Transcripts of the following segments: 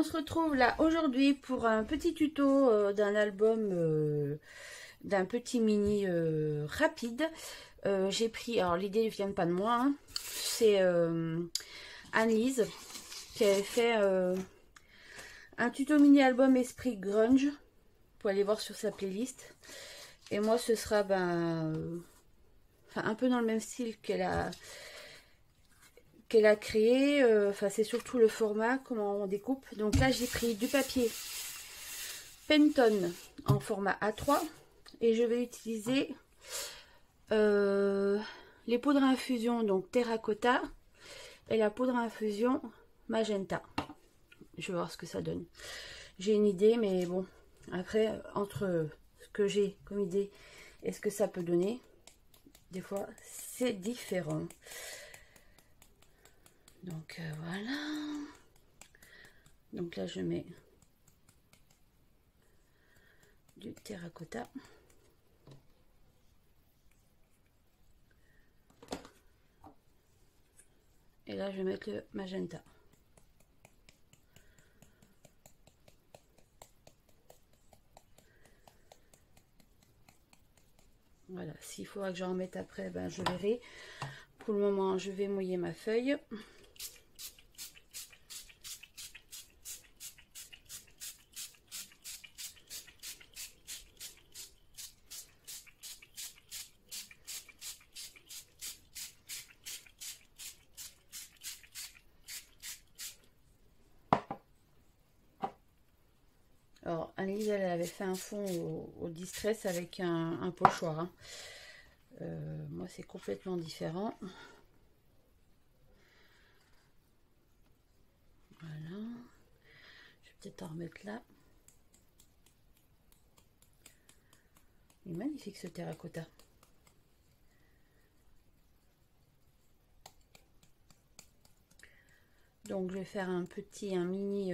se retrouve là aujourd'hui pour un petit tuto d'un album, d'un petit mini rapide. J'ai pris, alors l'idée ne vient pas de moi, hein, c'est Annelise qui avait fait un tuto mini album Esprit Grunge. Vous pouvez aller voir sur sa playlist. Et moi ce sera un peu dans le même style qu'elle a créé. Enfin c'est surtout le format, comment on découpe. Donc là j'ai pris du papier Penton en format A3 et je vais utiliser les poudres à infusion, donc terracotta, et la poudre à infusion magenta. Je vais voir ce que ça donne. J'ai une idée, mais bon, après entre ce que j'ai comme idée et ce que ça peut donner, des fois c'est différent. Donc voilà. Donc là je mets du terracotta. Et là je vais mettre le magenta. Voilà, s'il faudra que j'en mette après, ben je verrai. Pour le moment, je vais mouiller ma feuille. Alors, Annelise, elle avait fait un fond au Distress avec un pochoir. Hein. Moi, c'est complètement différent. Voilà. Je vais peut-être en remettre là. Il est magnifique ce terracotta. Donc, je vais faire un mini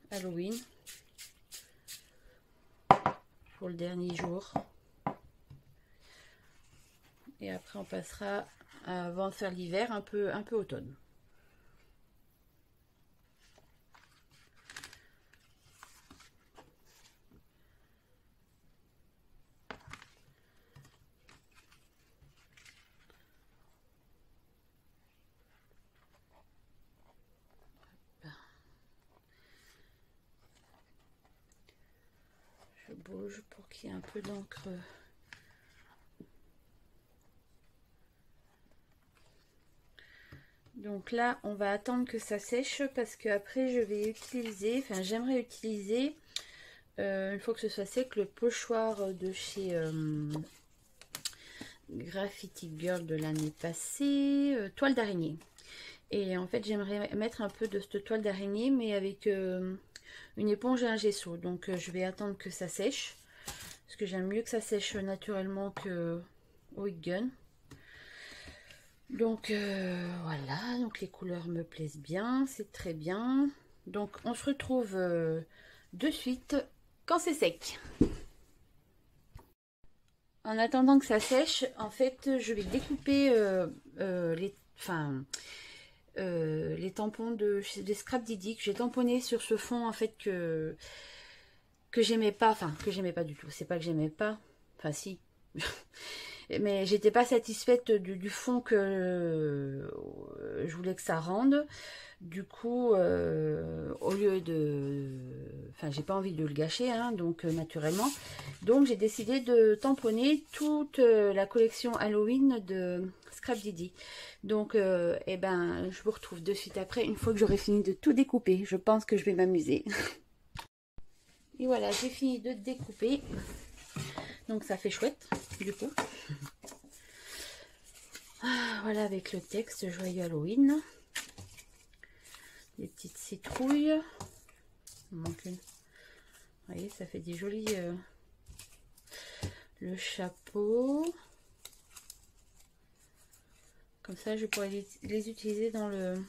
Halloween pour le dernier jour. Et après, on passera avant de faire l'hiver, un peu automne. Je bouge pour qu'il y ait un peu d'encre. Donc là, on va attendre que ça sèche parce que après je vais utiliser, enfin j'aimerais utiliser, une fois que ce soit sec, le pochoir de chez Graffiti Girl de l'année passée, toile d'araignée. Et en fait, j'aimerais mettre un peu de cette toile d'araignée, mais avec une éponge et un gesso. Donc je vais attendre que ça sèche, parce que j'aime mieux que ça sèche naturellement que au heat gun. Donc voilà, donc les couleurs me plaisent bien, c'est très bien. Donc on se retrouve de suite quand c'est sec. En attendant que ça sèche, en fait, je vais découper les tampons de Scrap Didi que j'ai tamponnés sur ce fond en fait que j'aimais pas, que j'aimais pas du tout. C'est pas que j'aimais pas, enfin si. Mais j'étais pas satisfaite du fond que je voulais que ça rende. Du coup, au lieu de... Enfin, j'ai pas envie de le gâcher, hein, donc naturellement. Donc, j'ai décidé de tamponner toute la collection Halloween de Scrap Didi. Donc, eh ben, je vous retrouve de suite après, une fois que j'aurai fini de tout découper. Je pense que je vais m'amuser. Et voilà, j'ai fini de découper. Donc, ça fait chouette, du coup. Voilà, avec le texte Joyeux Halloween. Des petites citrouilles. Il manque une. Vous voyez, ça fait des jolis. Le chapeau. Comme ça, je pourrais les utiliser dans le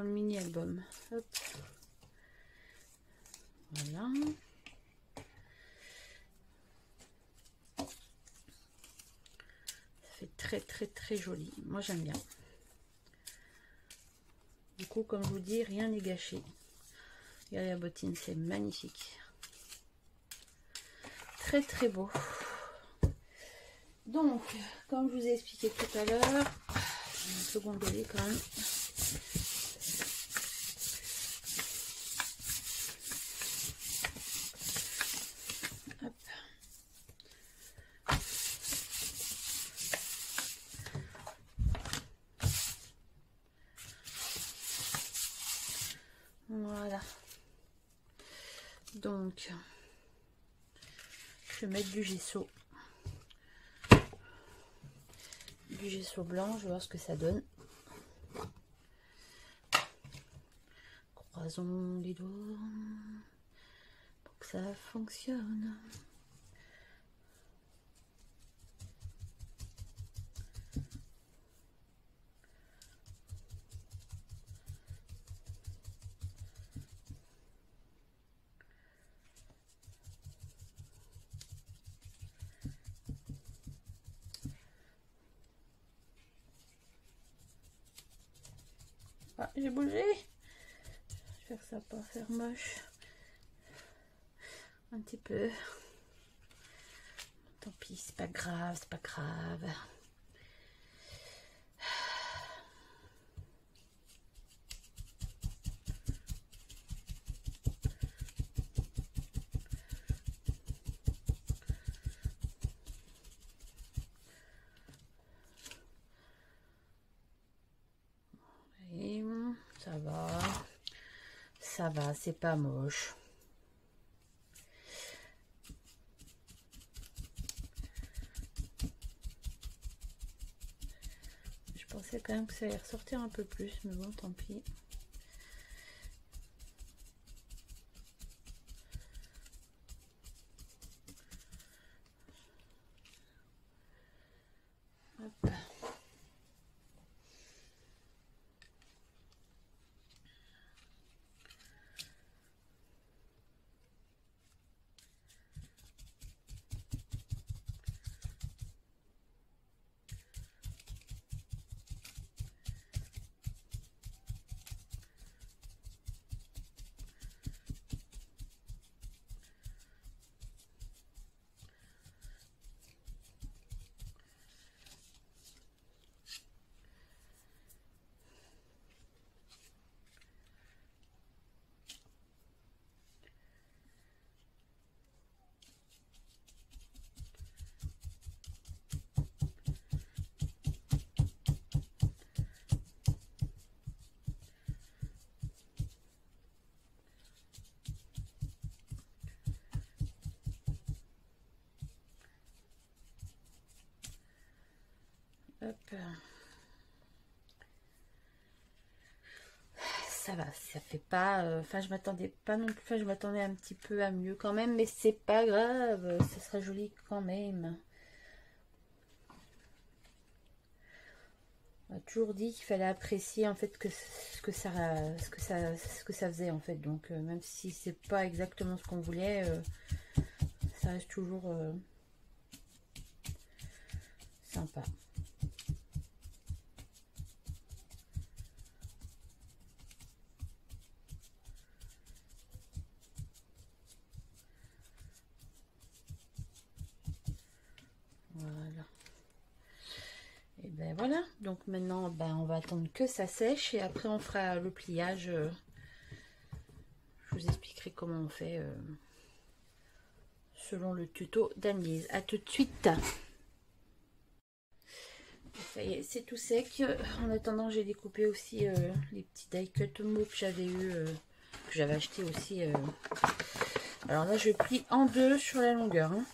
mini album. Hop. Voilà. fait très très très joli. Moi j'aime bien. Du coup, comme je vous dis, rien n'est gâché. Regardez la bottine, c'est magnifique. Très très beau. Donc, comme je vous ai expliqué tout à l'heure, un peu gondolé quand même. Hop. Voilà. Donc, je vais mettre du gesso. Du gesso blanc, je vais voir ce que ça donne. Croisons les doigts pour que ça fonctionne. Ah, j'ai bougé. Je vais faire ça pour faire moche. Un petit peu. Tant pis, c'est pas grave, c'est pas grave. Et ça va, c'est pas moche. Je pensais quand même que ça allait ressortir un peu plus, mais bon, tant pis. Hop. Hop. Ça va, ça fait pas... Enfin, je m'attendais pas non plus... Enfin, je m'attendais un petit peu à mieux quand même, mais c'est pas grave. Ça sera joli quand même. On a toujours dit qu'il fallait apprécier en fait ce que ça faisait en fait. Donc, même si c'est pas exactement ce qu'on voulait, ça reste toujours sympa. Voilà. Et ben voilà. Donc maintenant, ben, on va attendre que ça sèche et après on fera le pliage. Je vous expliquerai comment on fait selon le tuto d'Annelise. À tout de suite. Ça y est, c'est tout sec. En attendant, j'ai découpé aussi les petits die cut mou que j'avais eu, que j'avais acheté aussi. Alors là, je plie en deux sur la longueur. Hein.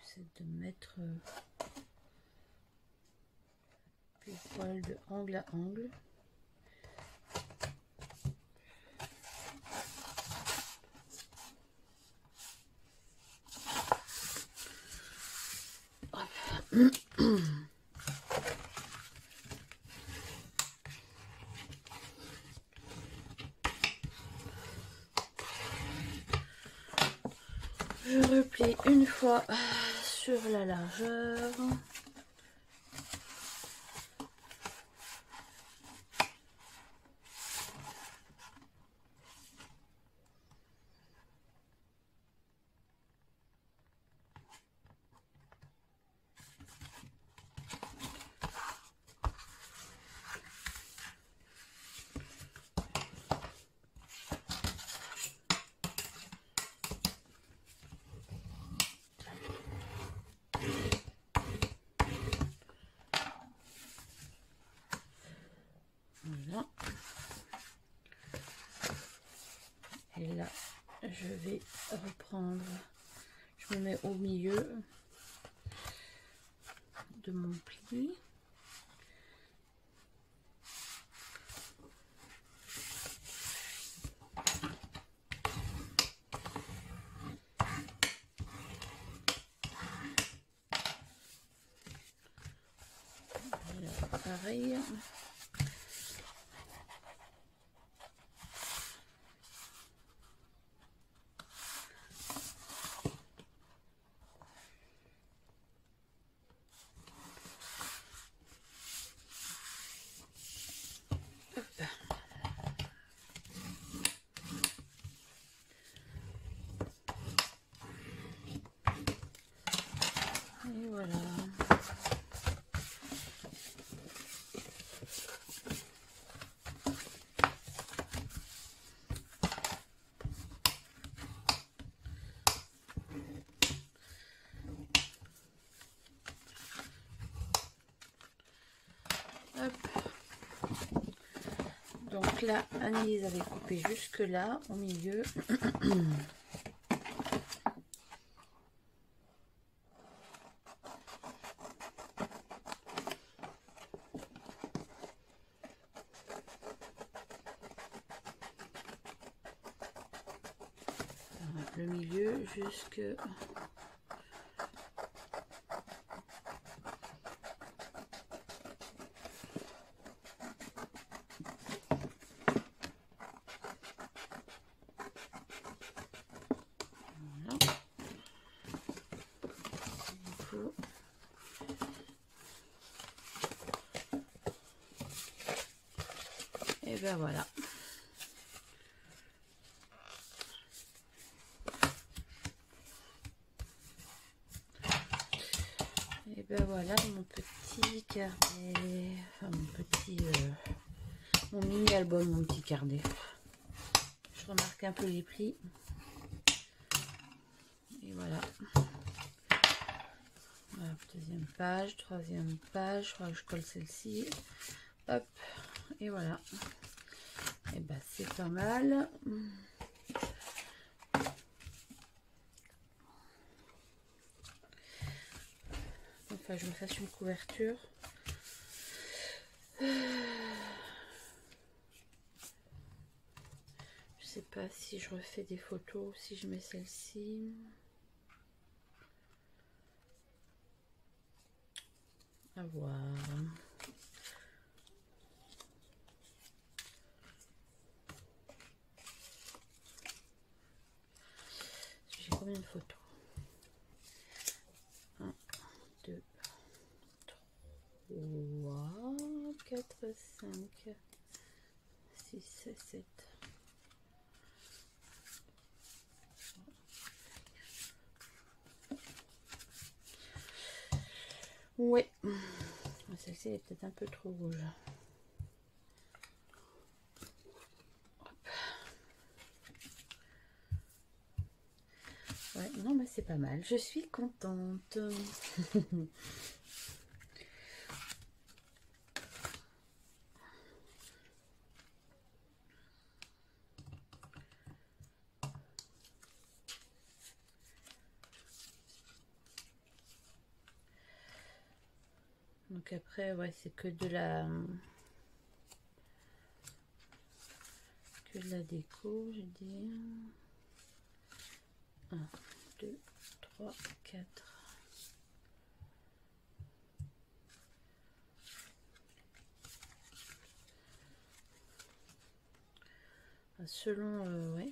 J'essaie de mettre pile poil de angle à angle. Je replie une fois sur la largeur. Voilà. Et là, je vais reprendre, je me mets au milieu de mon pli. Voilà, pareil. Et voilà. Hop. Donc là, Annelise avait coupé jusque là, au milieu. Le milieu jusque voilà. Et ben voilà. Et ben voilà mon petit carnet, enfin mon petit, mon mini album, mon petit carnet. Je remarque un peu les plis. Et voilà. Voilà, deuxième page, troisième page, je crois que je colle celle-ci. Hop, et voilà. Et ben c'est pas mal. Enfin, je me fasse une couverture. Je sais pas si je refais des photos, si je mets celle-ci. À voir. J'ai combien de photos? 1, 2, 3, 4, 5, 6, 7. Ouais, celle-ci est peut-être un peu trop rouge. Ouais, non, mais c'est pas mal. Je suis contente. Donc après, ouais, c'est que de la déco, je dis. 1, 2, 3, 4. selon, ouais.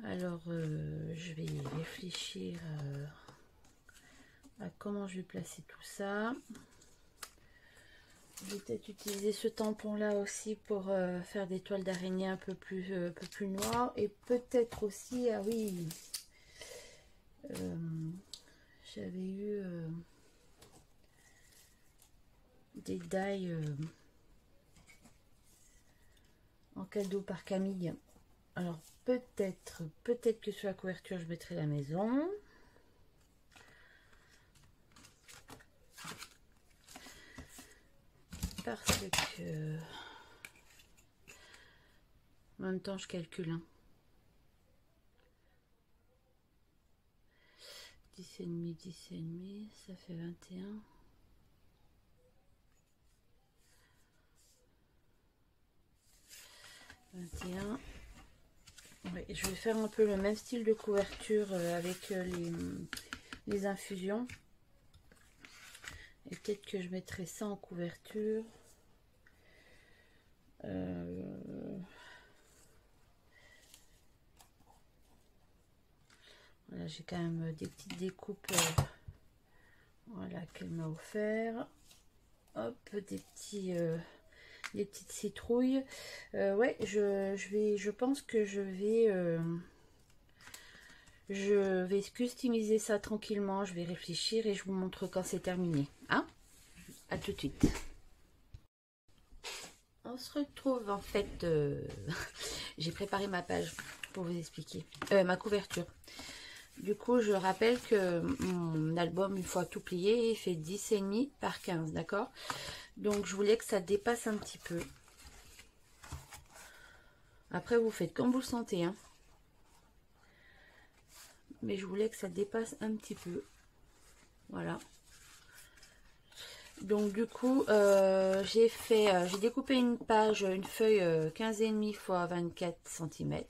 Alors, je vais réfléchir à comment je vais placer tout ça. Je vais peut-être utiliser ce tampon là aussi pour faire des toiles d'araignée un peu plus noires. Et peut-être aussi, ah oui, j'avais eu des die en cadeau par Camille. Alors peut-être que sur la couverture je mettrai la maison. Parce que en même temps je calcule, hein. 10,5, 10,5, ça fait 21. Ouais, je vais faire un peu le même style de couverture avec les infusions. Et peut-être que je mettrai ça en couverture. Voilà, j'ai quand même des petites découpes voilà, qu'elle m'a offert. Hop, des petites citrouilles. Ouais, je pense que je vais customiser ça tranquillement. Je vais réfléchir et je vous montre quand c'est terminé. Hein? À tout de suite. On se retrouve en fait. J'ai préparé ma page pour vous expliquer. Ma couverture. Du coup, je rappelle que mon album, une fois tout plié, il fait 10,5 par 15, d'accord? Donc, je voulais que ça dépasse un petit peu. Après, vous faites comme vous le sentez, hein. Mais je voulais que ça dépasse un petit peu. Voilà. Donc, du coup, j'ai découpé une feuille 15,5 x 24 cm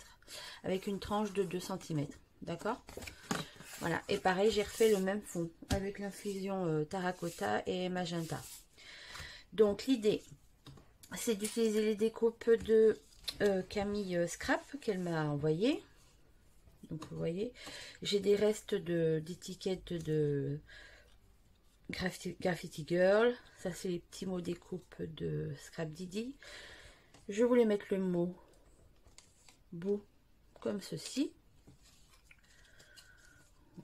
avec une tranche de 2 cm. D'accord? Voilà. Et pareil, j'ai refait le même fond avec l'infusion terracotta et magenta. Donc, l'idée, c'est d'utiliser les découpes de Camille Scrap qu'elle m'a envoyé. Donc, vous voyez, j'ai des restes d'étiquettes de Graffiti Girl. Ça, c'est les petits mots découpes de Scrap Didi. Je voulais mettre le mot bout comme ceci.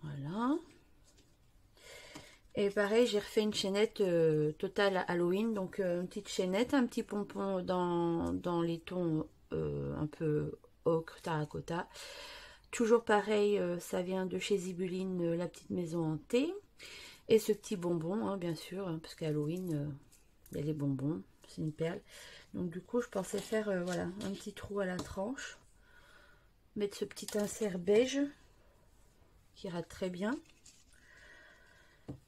Voilà. Et pareil, j'ai refait une chaînette totale Halloween. Donc, une petite chaînette, un petit pompon dans les tons un peu ocre, terracotta. Toujours pareil, ça vient de chez Zibuline, la petite maison hantée. Et ce petit bonbon, hein, bien sûr, hein, parce qu'Halloween, il y a les bonbons, c'est une perle. Donc du coup, je pensais faire voilà, un petit trou à la tranche. Mettre ce petit insert beige, qui ira très bien.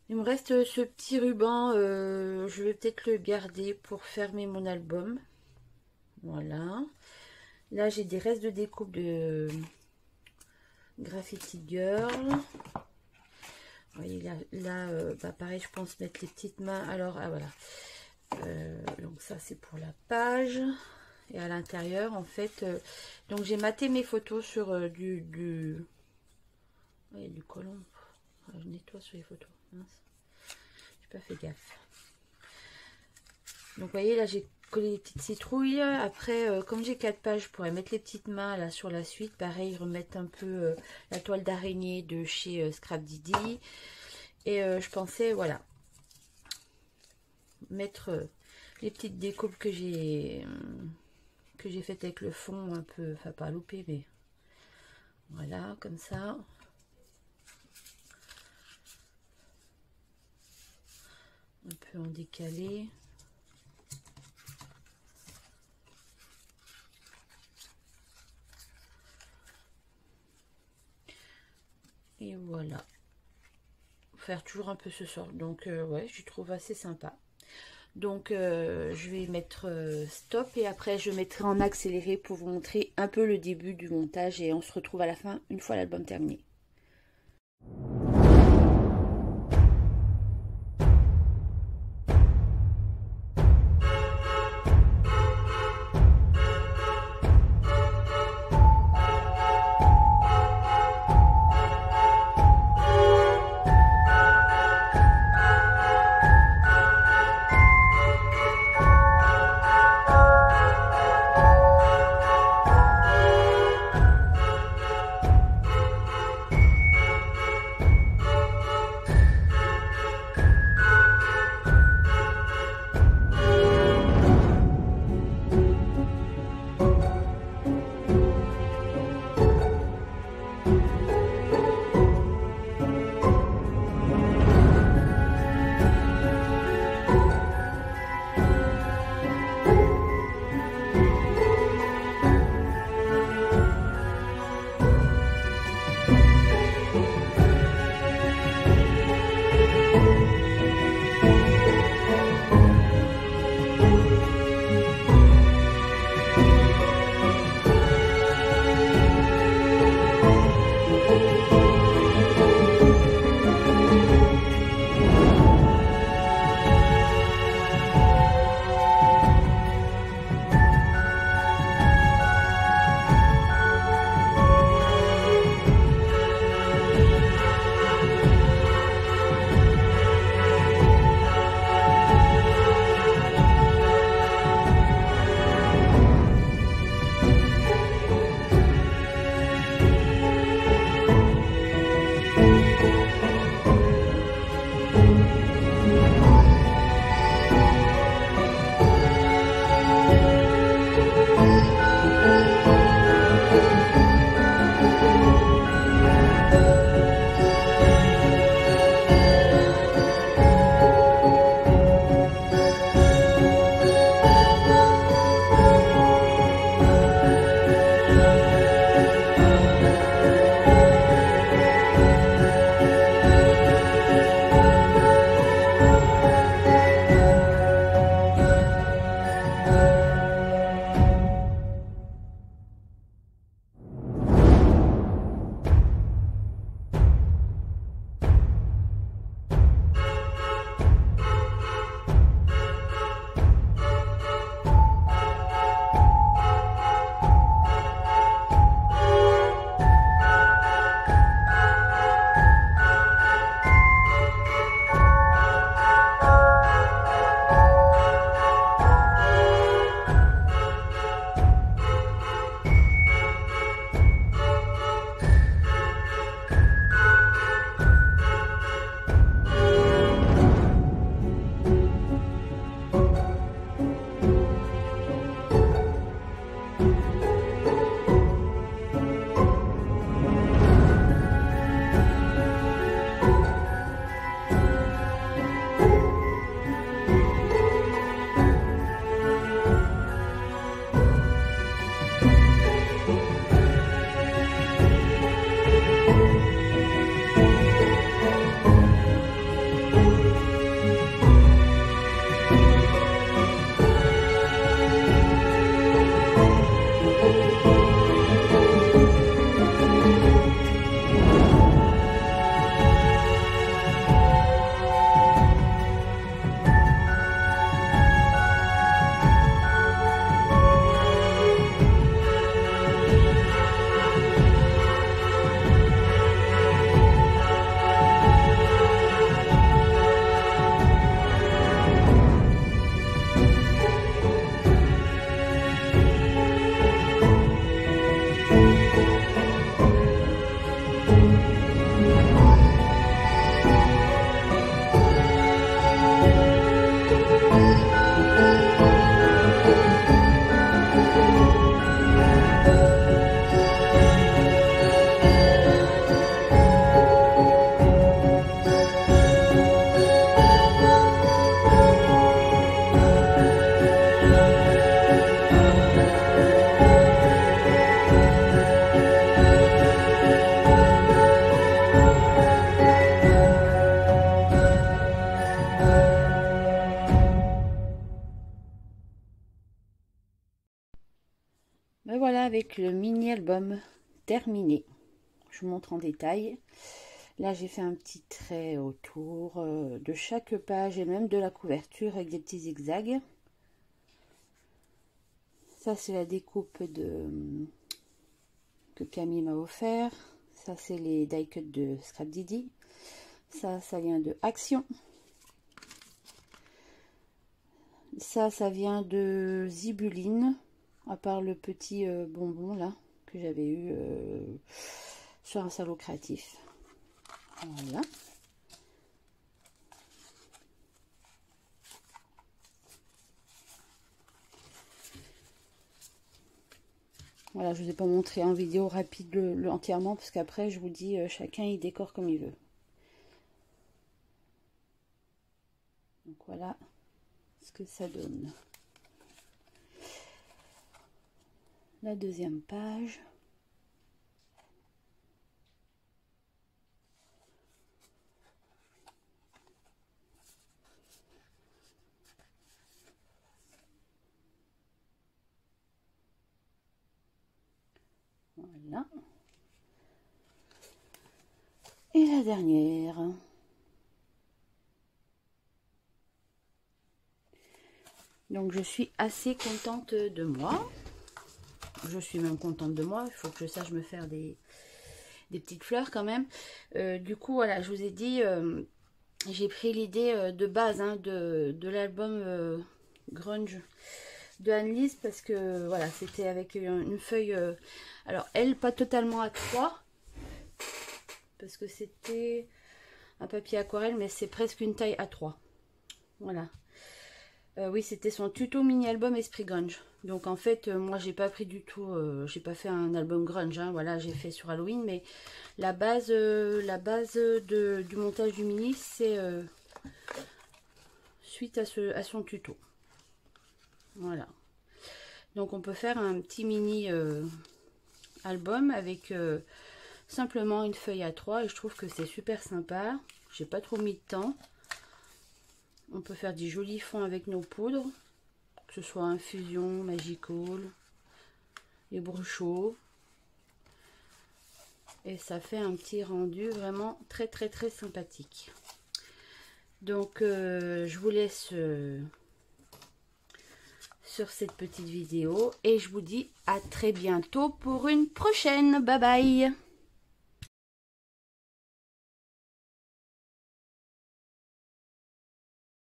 Il me reste ce petit ruban, je vais peut-être le garder pour fermer mon album. Voilà. Là, j'ai des restes de découpe de Graffiti Girl. Vous voyez là, bah pareil, je pense mettre les petites mains. Alors, ah voilà. Donc ça, c'est pour la page. Et à l'intérieur, en fait, donc j'ai maté mes photos sur du collant. Je nettoie sur les photos. Mince. J'ai pas fait gaffe. Donc, vous voyez, là, j'ai collé les petites citrouilles. Après, comme j'ai 4 pages, je pourrais mettre les petites mains là sur la suite. Pareil, remettre un peu la toile d'araignée de chez Scrap Didi. Et je pensais, voilà, mettre les petites découpes que j'ai faites avec le fond un peu, enfin pas loupé, mais voilà, comme ça. Un peu en décalé. Et voilà. Faire toujours un peu ce sort. Donc ouais, je trouve assez sympa. Donc je vais mettre stop et après je mettrai en accéléré pour vous montrer un peu le début du montage et on se retrouve à la fin une fois l'album terminé. le mini album terminé. Je vous montre en détail. Là, j'ai fait un petit trait autour de chaque page et même de la couverture avec des petits zigzags. Ça, c'est la découpe que Camille m'a offert. Ça, c'est les die cuts de Scrap Didi. Ça vient de Action. Ça vient de Zibuline, à part le petit bonbon là que j'avais eu sur un salon créatif. Voilà. Voilà, je ne vous ai pas montré en vidéo rapide entièrement parce qu'après je vous dis chacun il décore comme il veut. Donc voilà ce que ça donne. La deuxième page. Voilà. Et la dernière. Donc je suis assez contente de moi. Je suis même contente de moi. Il faut que je sache me faire des petites fleurs quand même. Du coup, voilà, je vous ai dit, j'ai pris l'idée de base hein, de l'album Grunge de Annelise parce que voilà, c'était avec une feuille, alors elle pas totalement A3 parce que c'était un papier aquarelle, mais c'est presque une taille A3. Voilà. Oui, c'était son tuto mini album Esprit Grunge. Donc en fait, moi j'ai pas pris du tout, j'ai pas fait un album grunge. Hein, voilà, j'ai fait sur Halloween, mais la base du montage du mini, c'est suite à son tuto. Voilà. Donc on peut faire un petit mini album avec simplement une feuille A3 et je trouve que c'est super sympa. J'ai pas trop mis de temps. On peut faire des jolis fonds avec nos poudres, que ce soit Infusion, Magical, les Bruchot. Et ça fait un petit rendu vraiment très sympathique. Donc je vous laisse sur cette petite vidéo et je vous dis à très bientôt pour une prochaine. Bye bye.